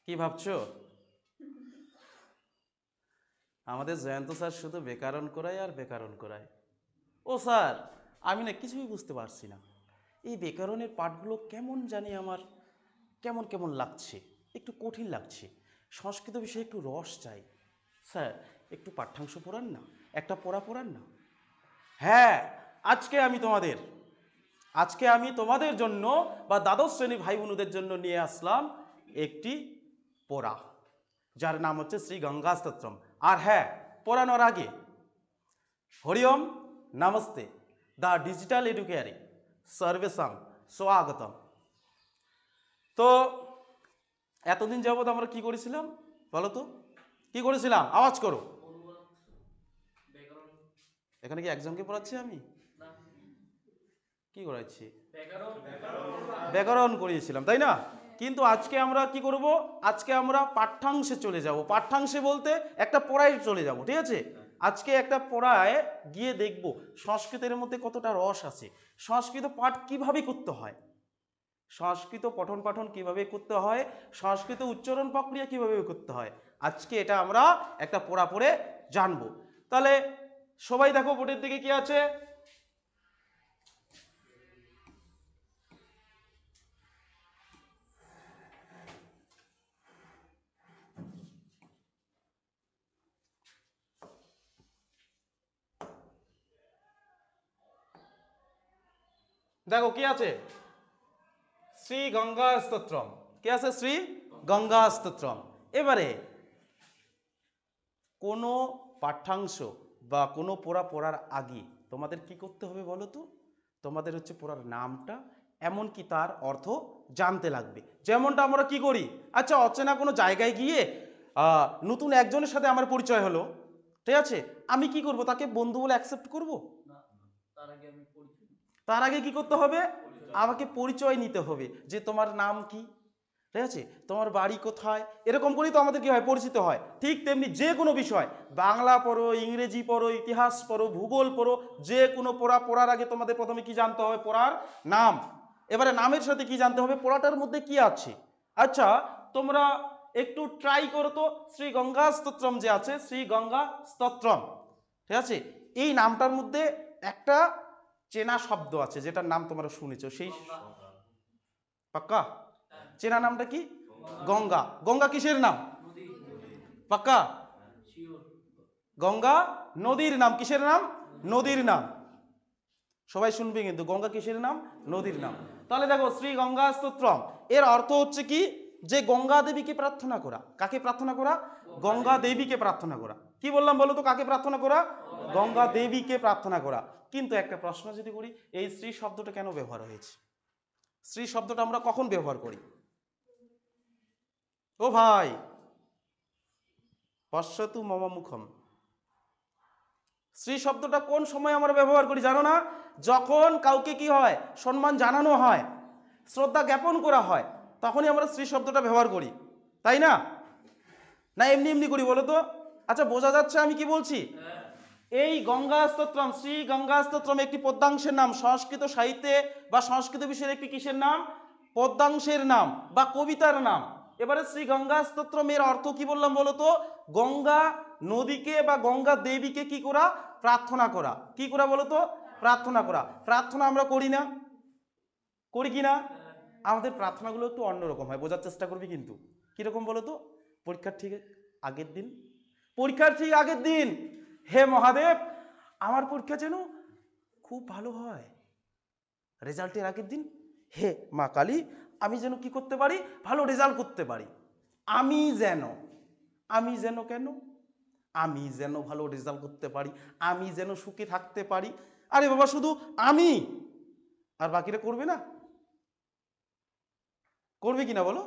কি ভাবছো? আমাদের জয়ন্ত স্যার শুধু ব্যাকরণ করায় আর ব্যাকরণ করায়। ও স্যার, আমি না কিছুই বুঝতে পারছি না। এই ব্যাকরণের পাঠগুলো কেমন জানি আমার কেমন কেমন লাগছে, একটু কঠিন লাগছে। সংস্কৃত বিষয়ে একটু রস চাই। স্যার, একটু পাঠ্যাংশ পড়ান না, একটা পড়া পড়ান না। হ্যাঁ, আজকে আমি তোমাদের জন্য বা দ্বাদশ শ্রেণী ভাই বোনদের জন্য নিয়ে আসলাম একটি পড়া, যার নাম হচ্ছে শ্রী গঙ্গা স্তোত্রম। আর হ্যাঁ, পড়ানোর আগে হরিওম নমস্তে, দ্য ডিজিটাল এডুকেয়ারে সর্বেশাং স্বাগতম। তো এতদিন যাবৎ আমরা কি করেছিলাম বলো তো? কি করেছিলাম? আওয়াজ করো। এখানে কি একজনকে পড়াচ্ছি আমি? কি করাচ্ছি? ব্যাকরণ করিয়েছিলাম, তাই না? কিন্তু আজকে আমরা কি করব? আজকে আমরা পাঠ্যাংশে চলে যাব। পাঠ্যাংশে বলতে একটা পড়ায় চলে যাব, ঠিক আছে? আজকে একটা পড়ায় গিয়ে দেখব সংস্কৃতের মধ্যে কতটা রস আছে, সংস্কৃত পাঠ কিভাবে করতে হয়, সংস্কৃত পঠন পাঠন কিভাবে করতে হয়, সংস্কৃত উচ্চারণ প্রক্রিয়া কিভাবে করতে হয়। আজকে এটা আমরা একটা পড়া পড়ে জানবো। তাহলে সবাই দেখো বোর্ডের দিকে কি আছে। দেখো কি আছে, শ্রী গঙ্গা স্তোত্রম। কি আছে? শ্রী গঙ্গা স্তোত্রম। এবারে কোনো পাঠ্যাংশ বা কোনো পড়া পড়ার আগে তোমাদের কি করতে হবে বলো তো? তোমাদের হচ্ছে পড়ার নামটা, এমনকি তার অর্থ জানতে লাগবে। যেমনটা আমরা কি করি, আচ্ছা অচেনা কোনো জায়গায় গিয়ে নতুন একজনের সাথে আমার পরিচয় হলো, ঠিক আছে? আমি কি করব? তাকে বন্ধু বলে অ্যাকসেপ্ট করব? তার আগে কি করতে হবে? আমাকে পরিচয় নিতে হবে যে তোমার নাম কি, ঠিক আছে, তোমার বাড়ি কোথায়। এরকম করেই তো আমাদের কি হয়, পরিচিত হয়। ঠিক তেমনি যে কোনো বিষয়, বাংলা পড়ো, ইংরেজি পড়ো, ইতিহাস পড়ো, ভূগোল পড়ো, যে কোনো পড়া পড়ার আগে তোমাদের প্রথমে কি জানতে হবে? পড়ার নাম। এবারে নামের সাথে কি জানতে হবে? পড়াটার মধ্যে কি আছে। আচ্ছা, তোমরা একটু ট্রাই করো তো, শ্রী গঙ্গা স্তোত্রম যে আছে, শ্রী গঙ্গা স্তোত্রম, ঠিক আছে, এই নামটার মধ্যে একটা চেনা শব্দ আছে যেটার নাম তোমরা শুনেছো, সেই পাক্কা চেনা নামটা কি? গঙ্গা। গঙ্গা কিসের নাম? পাক্কা? গঙ্গা নদীর নাম। কিসের নাম? নদীর নাম। সবাই শুনবে কিন্তু, গঙ্গা কিসের নাম? নদীর নাম। তাহলে দেখো, শ্রী গঙ্গা স্তোত্রম এর অর্থ হচ্ছে কি? যে গঙ্গা দেবীকে প্রার্থনা করা। কাকে প্রার্থনা করা? গঙ্গা দেবীকে প্রার্থনা করা। কি বললাম বলো তো? কাকে প্রার্থনা করা? গঙ্গা দেবীকে প্রার্থনা করা। কিন্তু একটা প্রশ্ন যদি করি, এই শ্রী শব্দটা কেন ব্যবহার হয়েছে? শ্রী শব্দটা আমরা কখন ব্যবহার করি? ও ভাই, পশ্যতু মম মুখম। শ্রী শব্দটা কোন সময় আমরা ব্যবহার করি জানো না? যখন কাউকে কি হয়, সম্মান জানানো হয়, শ্রদ্ধা জ্ঞাপন করা হয়, তখনই আমরা শ্রী শব্দটা ব্যবহার করি, তাই না? না এমনি এমনি করি বলো তো? আচ্ছা, বোঝা যাচ্ছে আমি কি বলছি? এই গঙ্গা স্তোত্রম, শ্রী গঙ্গা স্তোত্রম একটি পদ্যাংশের নাম। সংস্কৃত সাহিত্যে বা সংস্কৃত বিষয়ের একটি কিসের নাম? পদ্যাংশের নাম বা কবিতার নাম। এবারে শ্রী গঙ্গা স্তোত্রম এর অর্থ কি বললাম বলো তো? গঙ্গা নদীকে বা গঙ্গা দেবীকে কি করা? প্রার্থনা করা। কি করা বলো তো? প্রার্থনা করা। প্রার্থনা আমরা করি না? করি কি না? আমাদের প্রার্থনাগুলো একটু অন্যরকম হয়, বোঝার চেষ্টা করবি কিন্তু। কিরকম বলো তো? পরীক্ষার ঠিক আগের দিন, হে মহাদেব, আমার পরীক্ষা যেন খুব ভালো হয়। রেজাল্টের আগের দিন, হে মা কালী, আমি যেন কি করতে পারি? ভালো রেজাল্ট করতে পারি। আমি যেন, আমি যেন কেন? আমি যেন ভালো রেজাল্ট করতে পারি, আমি যেন সুখে থাকতে পারি। আরে বাবা, শুধু আমি, আর বাকিরা করবে না? করবে কিনা বলো?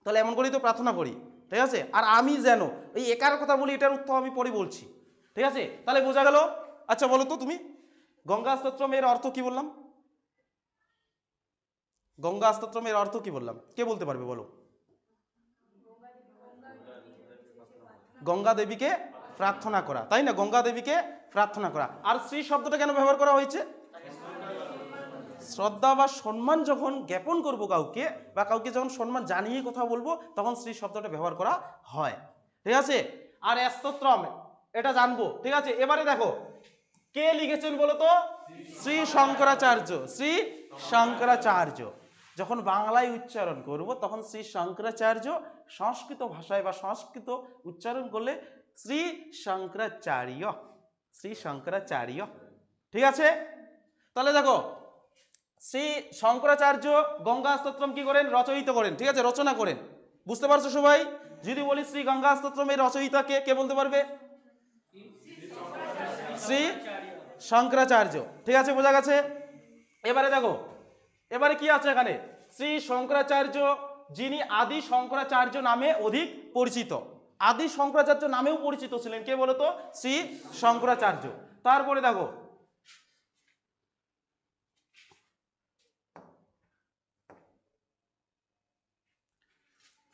তাহলে এমন করেই তো প্রার্থনা করি, ঠিক আছে? আর আমি যেন, এই একার কথা বলি, এটার উত্তর আমি পরে বলছি, ঠিক আছে? তাহলে বোঝা গেল। আচ্ছা বলো তো তুমি, গঙ্গা স্তোত্রম এর অর্থ কি বললাম? গঙ্গা স্তোত্রম এর অর্থ কি বললাম? কে বলতে পারবে বলো? গঙ্গা দেবীকে প্রার্থনা করা, তাই না? গঙ্গা দেবীকে প্রার্থনা করা। আর শ্রী শব্দটা কেন ব্যবহার করা হয়েছে? শ্রদ্ধা বা সম্মান যখন জ্ঞাপন করব কাউকে, বা কাউকে যখন সম্মান জানিয়ে কথা বলবো, তখন শ্রী শব্দটা ব্যবহার করা হয়। ঠিক আছে, আর স্তোত্রম এটা জানবো। ঠিক আছে, এবারে দেখো কে লিখেছেন বলো তো? শ্রী শঙ্করাচার্য। শ্রী শঙ্করাচার্য। যখন বাংলায় উচ্চারণ করব তখন শ্রী শঙ্করাচার্য, সংস্কৃত ভাষায় বা সংস্কৃত উচ্চারণ করলে শ্রী শঙ্করাচার্য। শ্রী শঙ্করাচার্য। ঠিক আছে, তাহলে দেখো শ্রী শঙ্করাচার্য গঙ্গা স্তোত্রম কি করেন? রচয়িত করেন। ঠিক আছে, রচনা করেন। বুঝতে পারছো সবাই? যদি বলি শ্রী গঙ্গা স্তোত্রমের রচয়িতা কে, কে বলতে পারবে? শ্রী শঙ্করাচার্য। ঠিক আছে, বোঝা গেছে? এবারে দেখো, এবারে কি আছে এখানে? শ্রী শঙ্করাচার্য যিনি আদি শঙ্করাচার্য নামে অধিক পরিচিত। আদি শঙ্করাচার্য নামেও পরিচিত ছিলেন কে বলতো? শ্রী শঙ্করাচার্য। তারপরে দেখো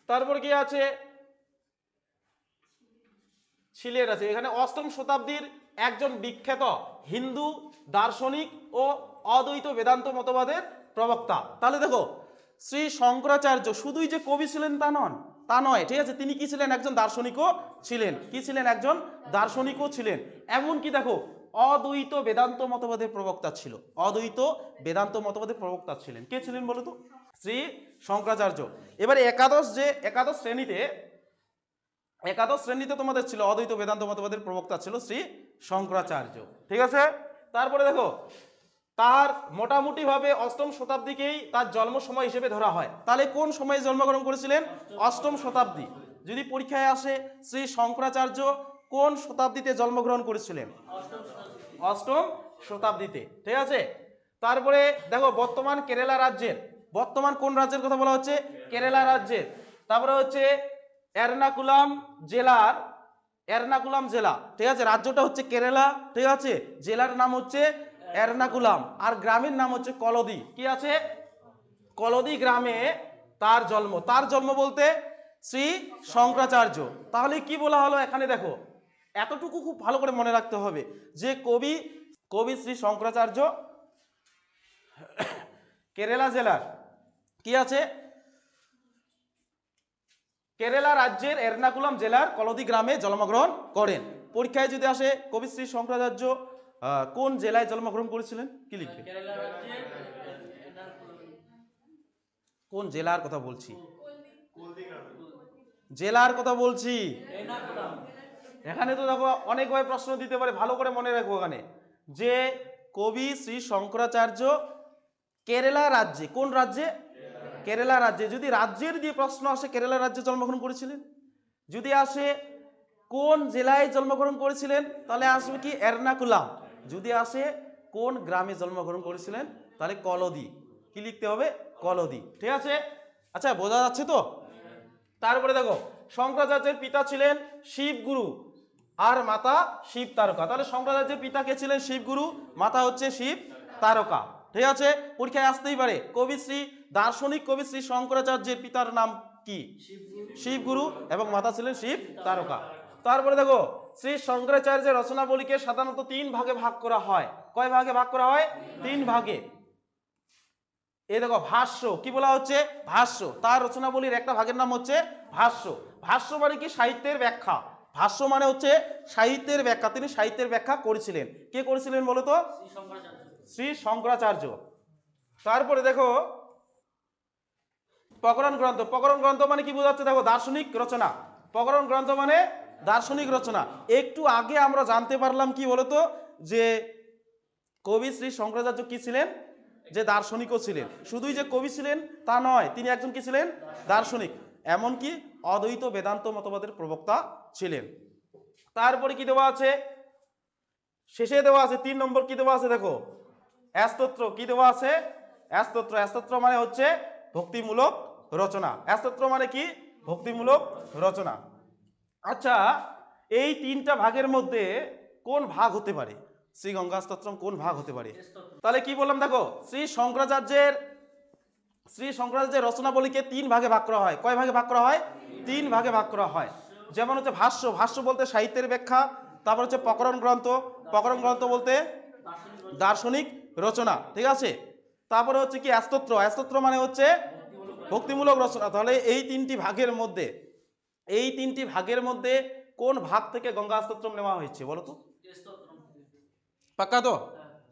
তারপর কি আছে? ছিলেন আছে এখানে অষ্টম শতাব্দীর একজন বিখ্যাত হিন্দু দার্শনিক ও অদ্বৈত বেদান্ত মতবাদের প্রবক্তা। তাহলে দেখো শ্রী শঙ্করাচার্য শুধুই যে কবি ছিলেন তা নয়। ঠিক আছে, তিনি কি ছিলেন? একজন দার্শনিকও ছিলেন। কি ছিলেন? একজন দার্শনিকও ছিলেন। এমনকি দেখো অদ্বৈত বেদান্ত মতবাদের প্রবক্তা ছিল। অদ্বৈত বেদান্ত মতবাদের প্রবক্তা ছিলেন। কে ছিলেন বলতো? শ্রী শঙ্করাচার্য। এবারে একাদশ শ্রেণীতে তোমাদের ছিল অদ্বৈত বেদান্ত মতবাদের প্রবক্তা ছিল শ্রী শঙ্করাচার্য। ঠিক আছে, তারপরে দেখো তার মোটামুটি ভাবে অষ্টম শতাব্দীকেই তার জন্ম সময় হিসেবে ধরা হয়। তাহলে কোন সময়ে জন্মগ্রহণ করেছিলেন? অষ্টম শতাব্দী। যদি পরীক্ষায় আসে শ্রী শঙ্করাচার্য কোন শতাব্দীতে জন্মগ্রহণ করেছিলেন? অষ্টম শতাব্দীতে। ঠিক আছে, তারপরে দেখো বর্তমান কোন রাজ্যের কথা বলা হচ্ছে? কেরালা রাজ্যের। তারপরে হচ্ছে এর্নাকুলাম জেলা। ঠিক আছে, রাজ্যটা হচ্ছে কেরালা। ঠিক আছে, জেলার নাম হচ্ছে এর্নাকুলাম, আর গ্রামের নাম হচ্ছে কলদি। কি আছে? কলদি গ্রামে তার জন্ম বলতে শ্রী শঙ্করাচার্য। তাহলে কি বলা হলো এখানে? দেখো এতটুকু খুব ভালো করে মনে রাখতে হবে যে কবি শ্রী শঙ্করাচার্য কেরালা জেলার কি আছে? কেরালা রাজ্যের এর্নাকুলাম জেলার কলদি গ্রামে জন্মগ্রহণ করেন। পরীক্ষায় যদি আসে কবি শ্রী শঙ্করাচার্য কোন জেলায় জন্মগ্রহণ করেছিলেন, কি লিখবে? কোন জেলার কথা বলছি? জেলার কথা বলছি। এখানে তো দেখো অনেকভাবে প্রশ্ন দিতে পারে, ভালো করে মনে রাখবো এখানে যে কবি শ্রী শঙ্করাচার্য কেরালা রাজ্যে, কোন রাজ্যে? কেরালা রাজ্যে। যদি রাজ্যের দিয়ে প্রশ্ন আসে কেরালা রাজ্যে জন্মগ্রহণ করেছিলেন। যদি আসে কোন জেলায় জন্মগ্রহণ করেছিলেন, তাহলে আসবে কি? এর্নাকুলাম। যদি আসে কোন গ্রামে জন্মগ্রহণ করেছিলেন, তাহলে কলদি। কি লিখতে হবে? কলদি। ঠিক আছে, আচ্ছা বোঝা যাচ্ছে তো? তারপরে দেখো শঙ্করাচার্যের পিতা ছিলেন শিবগুরু আর মাতা শিব তারকা। তাহলে শঙ্করাচার্যের পিতা কে ছিলেন? শিবগুরু, মাতা হচ্ছে শিব তারকা। ঠিক আছে, পরীক্ষায় আসতেই পারে দার্শনিক কবি শ্রী শঙ্করাচার্যের পিতার নাম কি? শিবগুরু, এবং মাতা ছিলেন শিব তারকা। তারপরে দেখো শ্রী শঙ্করাচার্যের রচনাবলীকে সাধারণত 3 ভাগে ভাগ করা হয়। কয় ভাগে ভাগ করা হয়? 3 ভাগে। এই দেখো ভাষ্য, কি বলা হচ্ছে? ভাষ্য। তার রচনাবলীর একটা ভাগের নাম হচ্ছে ভাষ্য। ভাষ্য মানে কি? সাহিত্যের ব্যাখ্যা। ভাষ্য মানে হচ্ছে সাহিত্যের ব্যাখ্যা। তিনি সাহিত্যের ব্যাখ্যা করেছিলেন। কে করেছিলেন বলতো? শ্রী শঙ্করাচার্য। তারপরে দেখো প্রকরণ গ্রন্থ মানে কি বোঝাচ্ছে? দেখো দার্শনিক রচনা। প্রকরণ গ্রন্থ মানে দার্শনিক রচনা। একটু আগে আমরা জানতে পারলাম কি বলতো যে কবি শ্রী শঙ্করাচার্য কি ছিলেন? যে দার্শনিকও ছিলেন। শুধুই যে কবি ছিলেন তা নয়, তিনি একজন কি ছিলেন? দার্শনিক। এমনকি অদ্বৈত বেদান্ত মতবাদের প্রবক্তা ছিলেন। তারপরে কি দেওয়া আছে? শেষে দেওয়া আছে 3 নম্বর কি দেওয়া আছে? দেখো স্তোত্র। কি দেওয়া আছে? স্তোত্র মানে হচ্ছে ভক্তিমূলক রচনা। স্তোত্র মানে কি? ভক্তিমূলক রচনা। আচ্ছা, এই 3টা ভাগের মধ্যে কোন ভাগ হতে পারে? শ্রী গঙ্গা স্তোত্রম কোন ভাগ হতে পারে? তাহলে কি বললাম দেখো শ্রী শঙ্করাচার্যের রচনাবলীকে 3 ভাগে ভাগ করা হয়। কয় ভাগে ভাগ করা হয়? 3 ভাগে ভাগ করা হয়। যেমন হচ্ছে ভাষ্য বলতে সাহিত্যের ব্যাখ্যা। তারপর হচ্ছে প্রকরণ গ্রন্থ বলতে দার্শনিক রচনা। ঠিক আছে, তারপরে হচ্ছে কি স্তোত্র, স্তোত্র মানে হচ্ছে ভক্তিমূলক রচনা। তাহলে এই তিনটি ভাগের মধ্যে কোন ভাগ থেকে গঙ্গা স্তোত্র নেওয়া হয়েছে বলো তো? পাক্কা তো?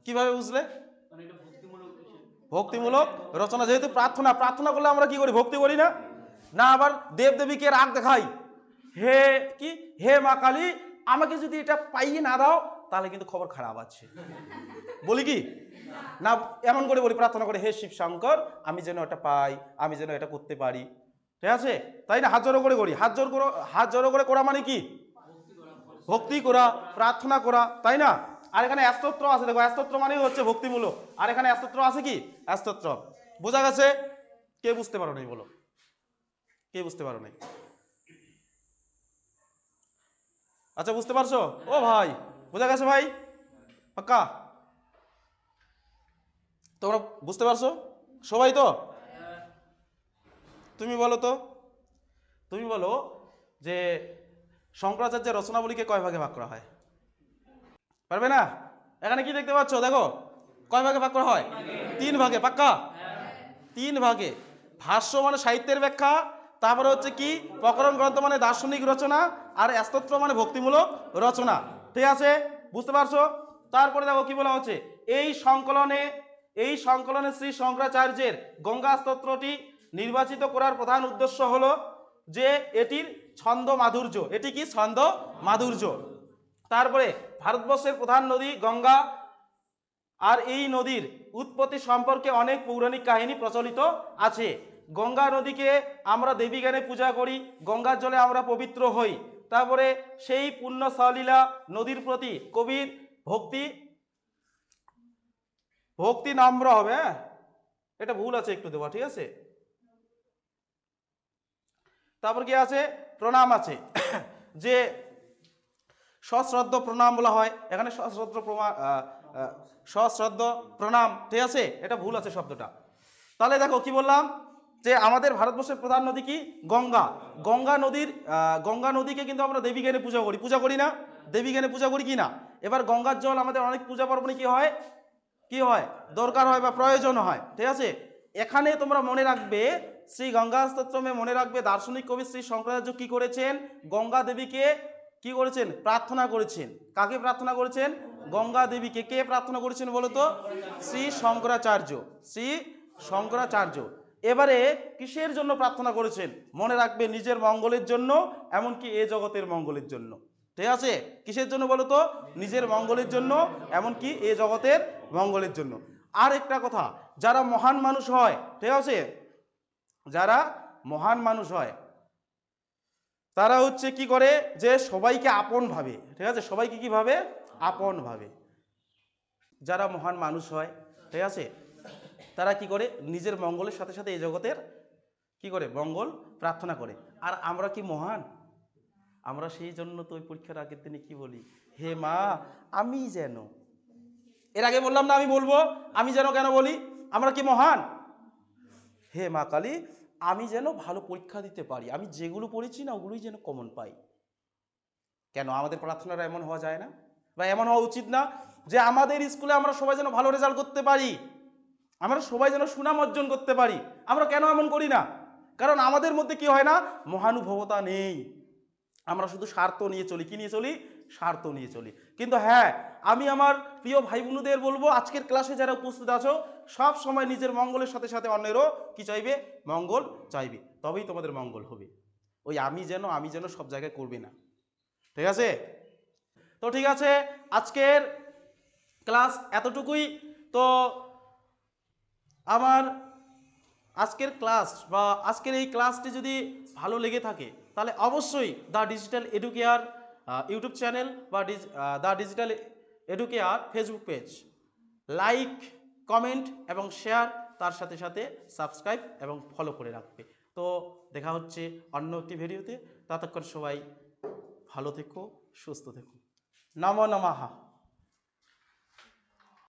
কিভাবে বুঝলে? ভক্তিমূলক রচনা, যেহেতু প্রার্থনা করলে আমরা কি করি? ভক্তি করি না? না আবার দেব দেবীকে রাগ দেখাই, হে কি, হে মা কালী আমাকে যদি এটা পাইয়ে না দাও তাহলে কিন্তু খবর খারাপ আছে, বলি কি না? এমন করে বলি, প্রার্থনা করে হে শিব শঙ্কর আমি যেন এটা পাই, আমি যেন এটা করতে পারি, ঠিক আছে? তাই না? হাত জড়ো করে করি, হাত জড়ো করে করা মানে কি? ভক্তি করা, প্রার্থনা করা, তাই না? আর এখানে স্তোত্র আছে, দেখো স্তোত্র মানে হচ্ছে ভক্তিমূলক, আর এখানে স্তোত্র আছে কি? স্তোত্র। বোঝা গেছে? কে বুঝতে পারো নাই বলো? কে বুঝতে পারো নাই? আচ্ছা বুঝতে পারছো? ও ভাই বোঝা গেছে ভাই? পাক্কা? তোমরা বুঝতে পারছো সবাই তো? তুমি বলো তো, তুমি বলো যে শঙ্করাচার্যের রচনাবলীকে কয় ভাগে ভাগ করা হয়? পারবে না? এখানে কি দেখতে পাচ্ছ? দেখো কয় ভাগে ভাগ করা হয়? 3 ভাগে। পাক্কা? 3 ভাগে। ভাষ্য মানে সাহিত্যের ব্যাখ্যা, তারপরে হচ্ছে কি প্রকরণ গ্রন্থ মানে দার্শনিক রচনা, আর স্তোত্র মানে ভক্তিমূলক রচনা, ঠিক আছে? বুঝতে পারছো? তারপরে দেখো কি বলা হচ্ছে, এই সংকলনে শ্রী শঙ্করাচার্যের গঙ্গা স্তোত্রটি নির্বাচিত করার প্রধান উদ্দেশ্য হলো যে এটির ছন্দ মাধুর্য, এটি কি ছন্দ মাধুর্য। তারপরে ভারতবর্ষের প্রধান নদী গঙ্গা, আর এই নদীর উৎপত্তি সম্পর্কে অনেক পৌরাণিক কাহিনী প্রচলিত আছে। গঙ্গা নদীকে আমরা দেবী জ্ঞানে পূজা করি, গঙ্গার জলে আমরা পবিত্র হই। তারপরে সেই পুণ্য সলীলা নদীর প্রতি কবির ভক্তি নম্র হবে, হ্যাঁ এটা ভুল আছে একটু দেওয়া, ঠিক আছে? তারপর কি আছে? প্রণাম আছে যে সশ্রদ্ধ প্রণাম বলা হয়, এখানে সশ্রদ্ধ প্রণাম, ঠিক আছে? এটা ভুল আছে শব্দটা। তাহলে দেখো কি বললাম, যে আমাদের ভারতবর্ষের প্রধান নদী কি? গঙ্গা। গঙ্গা নদীকে কিন্তু আমরা দেবী জ্ঞানে পূজা করি না? দেবী জ্ঞানে পূজা করি কি না? এবার গঙ্গার জল আমাদের অনেক পূজা পার্বণে কি হয় দরকার হয় বা প্রয়োজন হয়, ঠিক আছে? এখানে তোমরা মনে রাখবে শ্রী গঙ্গা স্তোত্রমে মনে রাখবে দার্শনিক কবি শ্রী শঙ্করাচার্য কি করেছেন? গঙ্গা দেবীকে কি করেছেন? প্রার্থনা করেছেন। কাকে প্রার্থনা করেছেন? গঙ্গা দেবীকে। কে প্রার্থনা করেছেন বলো তো? শ্রী শঙ্করাচার্য। এবারে কিসের জন্য প্রার্থনা করেছেন? মনে রাখবে নিজের মঙ্গলের জন্য, এমনকি এ জগতের মঙ্গলের জন্য, ঠিক আছে? কিসের জন্য বলো তো? নিজের মঙ্গলের জন্য, এমনকি এ জগতের মঙ্গলের জন্য। আর একটা কথা, যারা মহান মানুষ হয়, ঠিক আছে, যারা মহান মানুষ হয় তারা হচ্ছে কি করে? যে সবাইকে আপন ভাবে, ঠিক আছে? সবাইকে কি ভাবে? আপন ভাবে। যারা মহান মানুষ হয়, ঠিক আছে, তারা কি করে? নিজের মঙ্গলের সাথে সাথে এই জগতের কি করে? মঙ্গল প্রার্থনা করে। আর আমরা কি মহান? আমরা সেই জন্য তো ওই পরীক্ষার আগের দিনে কি বলি? হে মা আমি যেন, এর আগে বললাম না আমি বলবো, আমি যেন কেন বলি? আমরা কি মহান? হে মা কালী আমি যেন ভালো পরীক্ষা দিতে পারি, আমি যেগুলো পড়েছি না ওগুলোই যেন কমন পাই। কেন আমাদের প্রার্থনাটা এমন হওয়া যায় না? বা এমন হওয়া উচিত না যে আমাদের স্কুলে আমরা সবাই যেন ভালো রেজাল্ট করতে পারি, আমরা সবাই যেন সুনাম অর্জন করতে পারি? আমরা কেন এমন করি না? কারণ আমাদের মধ্যে কি হয় না? মহানুভবতা নেই। আমরা শুধু স্বার্থ নিয়ে চলি। কি নিয়ে চলি? স্বার্থ নিয়ে চলি। কিন্তু হ্যাঁ, আমি আমার প্রিয় ভাই বোনদের বলবো, আজকের ক্লাসে যারা উপস্থিত আছো সব সময় নিজের মঙ্গলের সাথে সাথে অন্যেরও কি চাইবে? মঙ্গল চাইবে, তবেই তোমাদের মঙ্গল হবে। ওই আমি যেন সব জায়গায় করবে না, ঠিক আছে? তো ঠিক আছে, আজকের ক্লাস এতটুকুই। তো আমার আজকের ক্লাস বা আজকের এই ক্লাসটি যদি ভালো লেগে থাকে তাহলে অবশ্যই the digital Educare YouTube channel বা the digital Educare Facebook page like, comment এবং শেয়ার, তার সাথে সাথে সাবস্ক্রাইব এবং ফলো করে রাখবে। তো দেখা হচ্ছে অন্য একটি ভিডিওতে। ততক্ষণ সবাই ভালো থেকো, সুস্থ থেকো। নমো নমঃ।